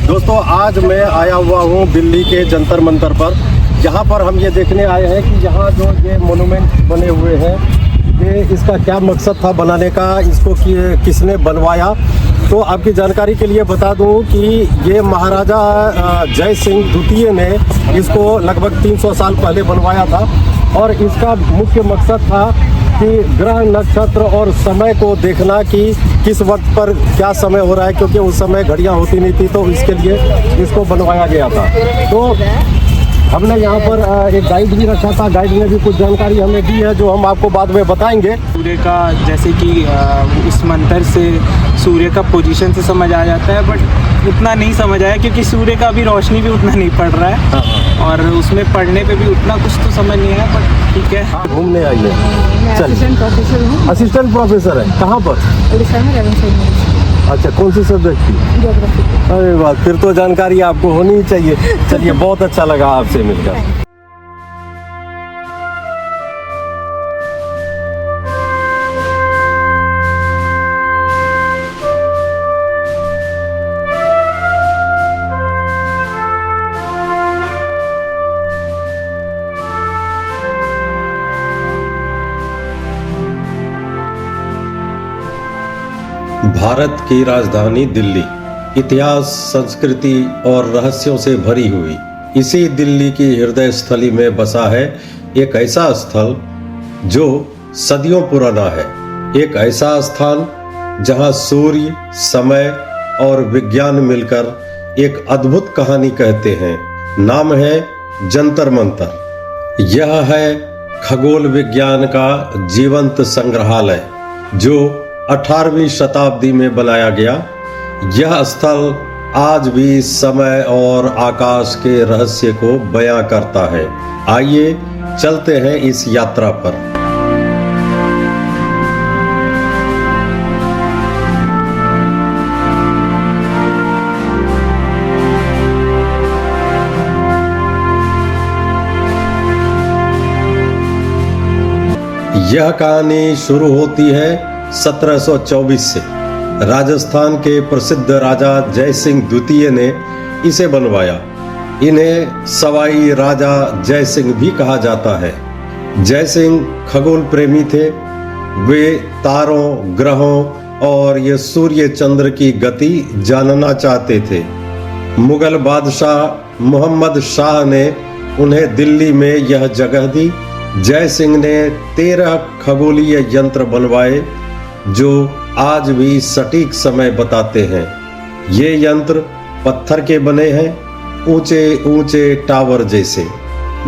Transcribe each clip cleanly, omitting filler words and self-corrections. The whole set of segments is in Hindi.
दोस्तों आज मैं आया हुआ हूँ दिल्ली के जंतर मंतर पर, जहाँ पर हम ये देखने आए हैं कि यहाँ जो ये मोनूमेंट बने हुए हैं, ये इसका क्या मकसद था बनाने का, इसको किसने बनवाया। तो आपकी जानकारी के लिए बता दूं कि ये महाराजा जय सिंह द्वितीय ने इसको लगभग 300 साल पहले बनवाया था और इसका मुख्य मकसद था कि ग्रह नक्षत्र और समय को देखना कि किस वक्त पर क्या समय हो रहा है, क्योंकि उस समय घड़ियां होती नहीं थी, तो इसके लिए इसको बनवाया गया था। तो हमने यहाँ पर एक गाइड भी रखा था, गाइड ने भी कुछ जानकारी हमें दी है जो हम आपको बाद में बताएंगे। सूर्य का जैसे कि इस मंत्र से सूर्य का पोजीशन से समझ आ जाता है, बट उतना नहीं समझ आया क्योंकि सूर्य का अभी रोशनी भी उतना नहीं पड़ रहा है और उसमें पढ़ने पे भी उतना कुछ तो समझ नहीं आया, बट ठीक है। घूमने आइए। असिस्टेंट प्रोफेसर हूँ। असिस्टेंट प्रोफेसर है, कहाँ पर? उड़ीसा में रेवेन्यू। अच्छा, कौन सी सब्जेक्ट की? ज्योग्राफी। अरे वाह, फिर तो जानकारी आपको होनी ही चाहिए। चलिए, बहुत अच्छा लगा आपसे मिलकर। भारत की राजधानी दिल्ली इतिहास, संस्कृति और रहस्यों से भरी हुई इसी दिल्ली की हृदय स्थली में बसा है एक ऐसा स्थल जो सदियों पुराना है। एक ऐसा स्थान जहां सूर्य, समय और विज्ञान मिलकर एक अद्भुत कहानी कहते हैं। नाम है जंतर मंतर। यह है खगोल विज्ञान का जीवंत संग्रहालय जो 18वीं शताब्दी में बनाया गया। यह स्थल आज भी समय और आकाश के रहस्य को बयां करता है। आइए चलते हैं इस यात्रा पर। यह कहानी शुरू होती है 1724 से। राजस्थान के प्रसिद्ध राजा जय सिंह द्वितीय ने इसे बनवाया। इन्हें सवाई राजा जय सिंह भी कहा जाता है। जय सिंह खगोल प्रेमी थे। वे तारों, ग्रहों और ये सूर्य चंद्र की गति जानना चाहते थे। मुगल बादशाह मोहम्मद शाह ने उन्हें दिल्ली में यह जगह दी। जय सिंह ने 13 खगोलीय यंत्र बनवाए जो आज भी सटीक समय बताते हैं। ये यंत्र पत्थर के बने हैं, ऊंचे ऊंचे टावर जैसे।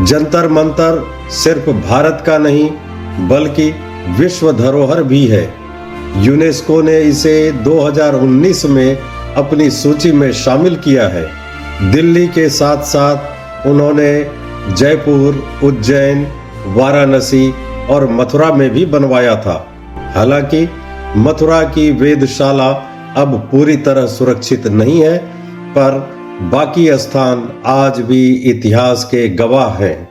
जंतर मंतर सिर्फ भारत का नहीं बल्कि विश्व धरोहर भी है। यूनेस्को ने इसे 2019 में अपनी सूची में शामिल किया है। दिल्ली के साथ साथ उन्होंने जयपुर, उज्जैन, वाराणसी और मथुरा में भी बनवाया था। हालांकि मथुरा की वेधशाला अब पूरी तरह सुरक्षित नहीं है, पर बाकी स्थान आज भी इतिहास के गवाह हैं।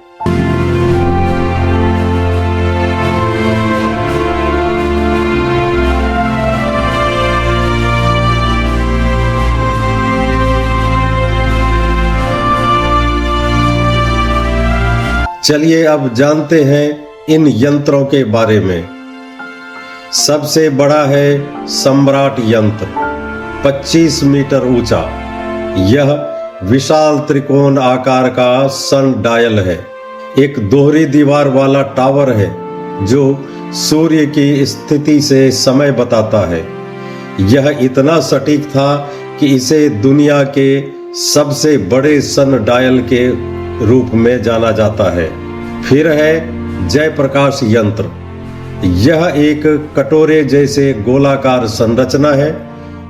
चलिए अब जानते हैं इन यंत्रों के बारे में। सबसे बड़ा है सम्राट यंत्र, 25 मीटर ऊंचा। यह विशाल त्रिकोण आकार का सन डायल है। एक दोहरी दीवार वाला टावर है जो सूर्य की स्थिति से समय बताता है। यह इतना सटीक था कि इसे दुनिया के सबसे बड़े सन डायल के रूप में जाना जाता है। फिर है जय प्रकाश यंत्र। यह एक कटोरे जैसे गोलाकार संरचना है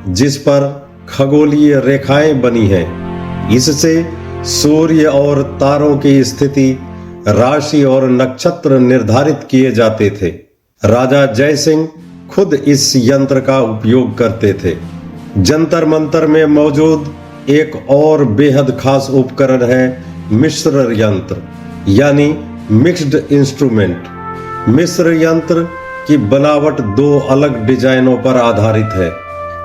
जिस पर खगोलीय रेखाएं बनी हैं। इससे सूर्य और तारों की स्थिति, राशि और नक्षत्र निर्धारित किए जाते थे। राजा जय सिंह खुद इस यंत्र का उपयोग करते थे। जंतर मंतर में मौजूद एक और बेहद खास उपकरण है मिश्र यंत्र, यानी मिक्स्ड इंस्ट्रूमेंट। मिश्र यंत्र की बनावट 2 अलग डिजाइनों पर आधारित है।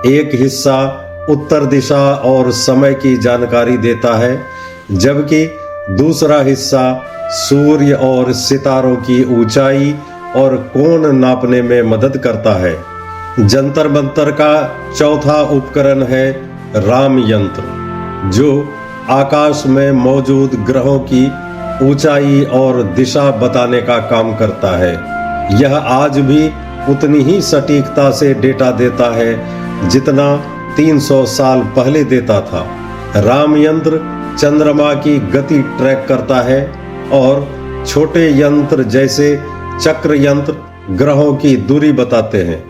एक हिस्सा उत्तर दिशा और समय की जानकारी देता है, जबकि दूसरा हिस्सा सूर्य और सितारों की ऊंचाई और कोण नापने में मदद करता है। जंतर मंतर का चौथा उपकरण है राम यंत्र, जो आकाश में मौजूद ग्रहों की ऊंचाई और दिशा बताने का काम करता है। यह आज भी उतनी ही सटीकता से डेटा देता है जितना 300 साल पहले देता था। राम यंत्र चंद्रमा की गति ट्रैक करता है और छोटे यंत्र जैसे चक्र यंत्र ग्रहों की दूरी बताते हैं।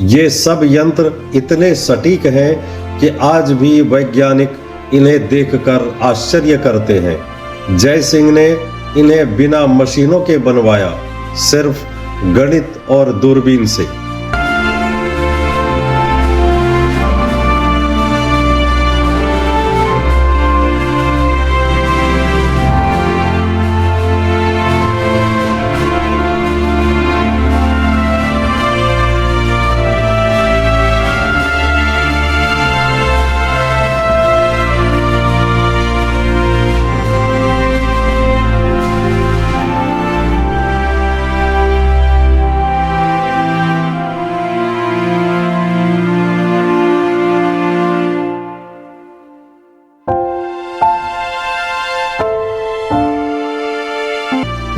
ये सब यंत्र इतने सटीक हैं कि आज भी वैज्ञानिक इन्हें देखकर आश्चर्य करते हैं। जय सिंह ने इन्हें बिना मशीनों के बनवाया, सिर्फ गणित और दूरबीन से।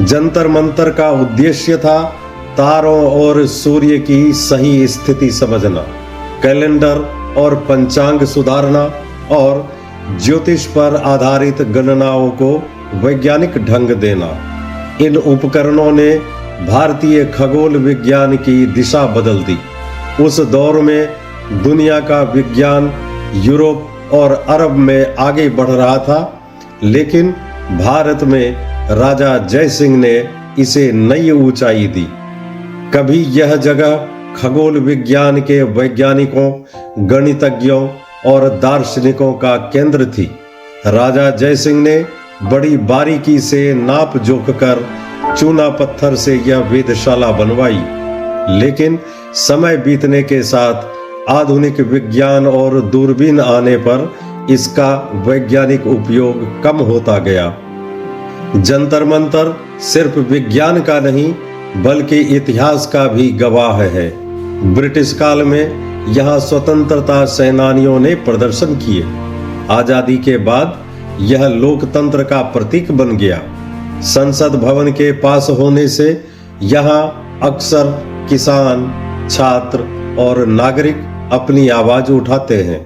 जंतर मंतर का उद्देश्य था तारों और सूर्य की सही स्थिति समझना, कैलेंडर और पंचांग सुधारना और ज्योतिष पर आधारित गणनाओं को वैज्ञानिक ढंग देना। इन उपकरणों ने भारतीय खगोल विज्ञान की दिशा बदल दी। उस दौर में दुनिया का विज्ञान यूरोप और अरब में आगे बढ़ रहा था, लेकिन भारत में राजा जय सिंह ने इसे नई ऊंचाई दी। कभी यह जगह खगोल विज्ञान के वैज्ञानिकों, गणितज्ञों और दार्शनिकों का केंद्र थी। राजा जय सिंह ने बड़ी बारीकी से नाप जोख कर चूना पत्थर से यह वेधशाला बनवाई, लेकिन समय बीतने के साथ आधुनिक विज्ञान और दूरबीन आने पर इसका वैज्ञानिक उपयोग कम होता गया। जंतर मंतर सिर्फ विज्ञान का नहीं बल्कि इतिहास का भी गवाह है। ब्रिटिश काल में यहाँ स्वतंत्रता सेनानियों ने प्रदर्शन किए। आजादी के बाद यह लोकतंत्र का प्रतीक बन गया। संसद भवन के पास होने से यहाँ अक्सर किसान, छात्र और नागरिक अपनी आवाज उठाते हैं।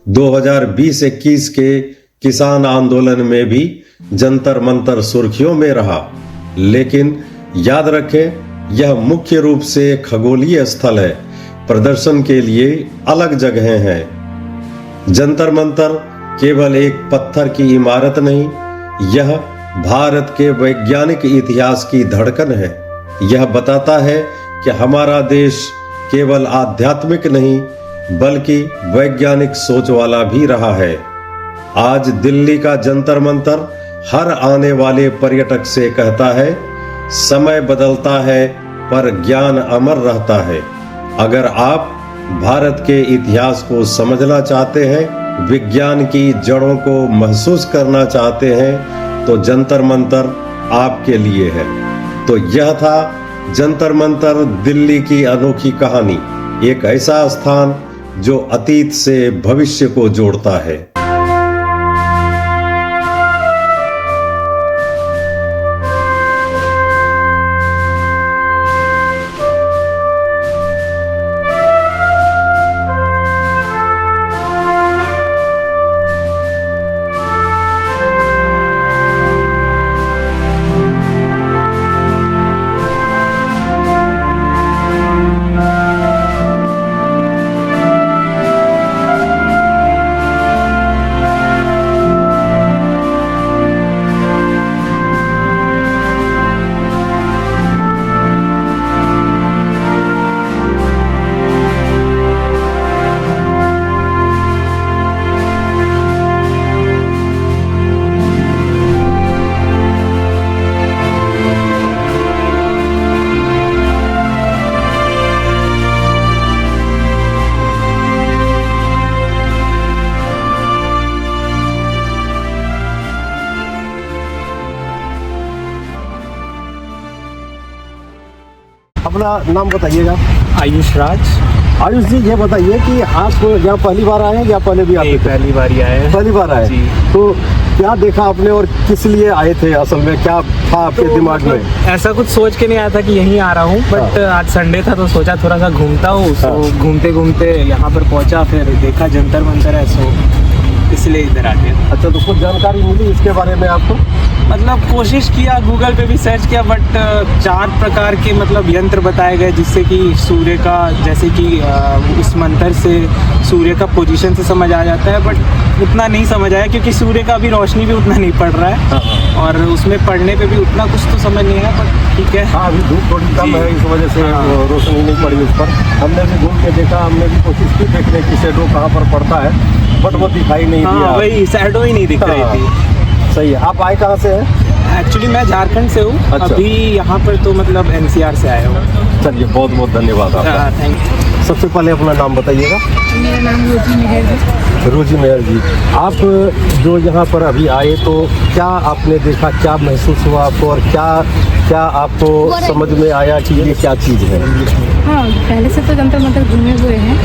2020-21 के किसान आंदोलन में भी जंतर मंतर सुर्खियों में रहा, लेकिन याद रखें यह मुख्य रूप से खगोलीय स्थल है, प्रदर्शन के लिए अलग जगहें हैं। जंतर मंतर केवल एक पत्थर की इमारत नहीं, यह भारत के वैज्ञानिक इतिहास की धड़कन है। यह बताता है कि हमारा देश केवल आध्यात्मिक नहीं बल्कि वैज्ञानिक सोच वाला भी रहा है। आज दिल्ली का जंतर मंतर हर आने वाले पर्यटक से कहता है, समय बदलता है पर ज्ञान अमर रहता है। अगर आप भारत के इतिहास को समझना चाहते हैं, विज्ञान की जड़ों को महसूस करना चाहते हैं, तो जंतर मंतर आपके लिए है। तो यह था जंतर मंतर दिल्ली की अनोखी कहानी, एक ऐसा स्थान जो अतीत से भविष्य को जोड़ता है। अपना नाम बताइएगा। आयुष राज। आयुष जी, ये बताइए कि आप यहाँ पहली बार आए हैं या पहले भी आते थे? पहली बार ही आए हैं। पहली बार आए। जी। तो क्या देखा आपने और किस लिए आए थे? असल में क्या था आपके दिमाग में? ऐसा कुछ सोच के नहीं आया था कि यहीं आ रहा हूँ, बट आज संडे था तो सोचा थोड़ा सा घूमता हूँ। तो घूमते घूमते यहाँ पर पहुँचा, फिर देखा जंतर मंतर है, सो इसलिए इधर आ गया। अच्छा, तो कुछ जानकारी मिली इसके बारे में आपको? मतलब कोशिश किया, गूगल पे भी सर्च किया, बट 4 प्रकार के मतलब यंत्र बताए गए जिससे कि सूर्य का, जैसे कि उस मंत्र से सूर्य का पोजीशन से समझ आ जाता है, बट उतना नहीं समझ आया क्योंकि सूर्य का अभी रोशनी भी उतना नहीं पड़ रहा है और उसमें पढ़ने पे भी उतना कुछ तो समझ नहीं आया, बट ठीक है। हाँ, अभी धूप थोड़ी कम है, इस वजह से रोशनी नहीं पड़ी उस पर। हमने भी घूम के देखा, हमने भी कोशिश की देखने की शेडो कहाँ पर पड़ता है, बट वो दिखाई नहीं दिया। हाँ, वही शैडो ही नहीं दिख रही थी। सही है। आप आए कहाँ से हैं? एक्चुअली मैं झारखंड से हूँ। अच्छा। अभी यहाँ पर तो मतलब NCR से आया हूँ। चलिए, बहुत बहुत धन्यवाद आपका। Thank you. सबसे पहले अपना नाम बताइएगा। मेरा नाम रोजी मेहर है। रोजी मेहर जी, आप जो यहाँ पर अभी आए तो क्या आपने देखा, क्या महसूस हुआ आपको और क्या क्या आपको समझ में आया कि ये क्या चीज़ है? हाँ, पहले से तो जंतर मंतर घूमे हुए हैं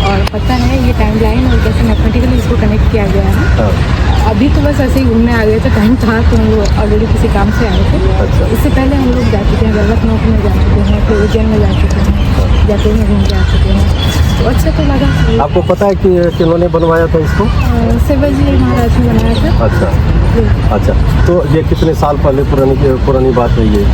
और पता है ये टाइम लाइन और जैसे मैथमेटिकली इसको कनेक्ट किया गया है। हाँ। अभी तो बस ऐसे ही घूमने आ गए थे, टाइम था तो हम लोग ऑलरेडी किसी काम से आए थे। अच्छा। इससे पहले हम लोग जा चुके हैं, लखनऊ में जा चुके हैं, फिर उज्जैन में जा चुके हैं, जयपुर में घूम के आ चुके हैं। तो अच्छा तो लगा। आपको पता है कि किन्होंने बनवाया था इसको? शिवाजी महाराज ने बनाया था। अच्छा अच्छा, तो ये कितने साल पहले पुरानी बात है? ये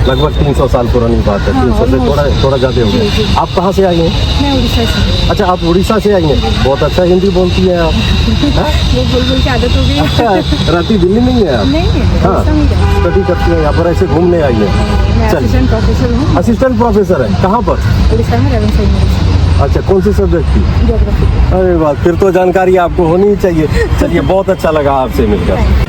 लगभग 300 साल पुरानी बात है। हाँ, 300 से थोड़ा ज़्यादा हो जी, गया। जी। आप कहाँ से आई हैं? मैं उड़ीसा से हूँ। अच्छा, आप उड़ीसा से आई हैं। बहुत अच्छा हिंदी बोलती हैं आप। हाँ? वो बोल के आदत हो गई है। रहती दिल्ली नहीं है आप? नहीं है, हाँ, उड़ीसा में जाती हूँ। स्टडी करती हैं यहाँ पर, ऐसे घूमने आई हैं? मैं चलिए। असिस्टेंट प्रोफेसर हूँ असिस्टेंट प्रोफेसर है कहाँ पर? उड़ीसा में, रेवेन्सा यूनिवर्सिटी, अच्छा, कौन सी सब्जेक्ट की? ज्योग्राफी। अरे वाह, फिर तो जानकारी आपको होनी ही चाहिए। चलिए, बहुत अच्छा लगा आपसे मिलकर।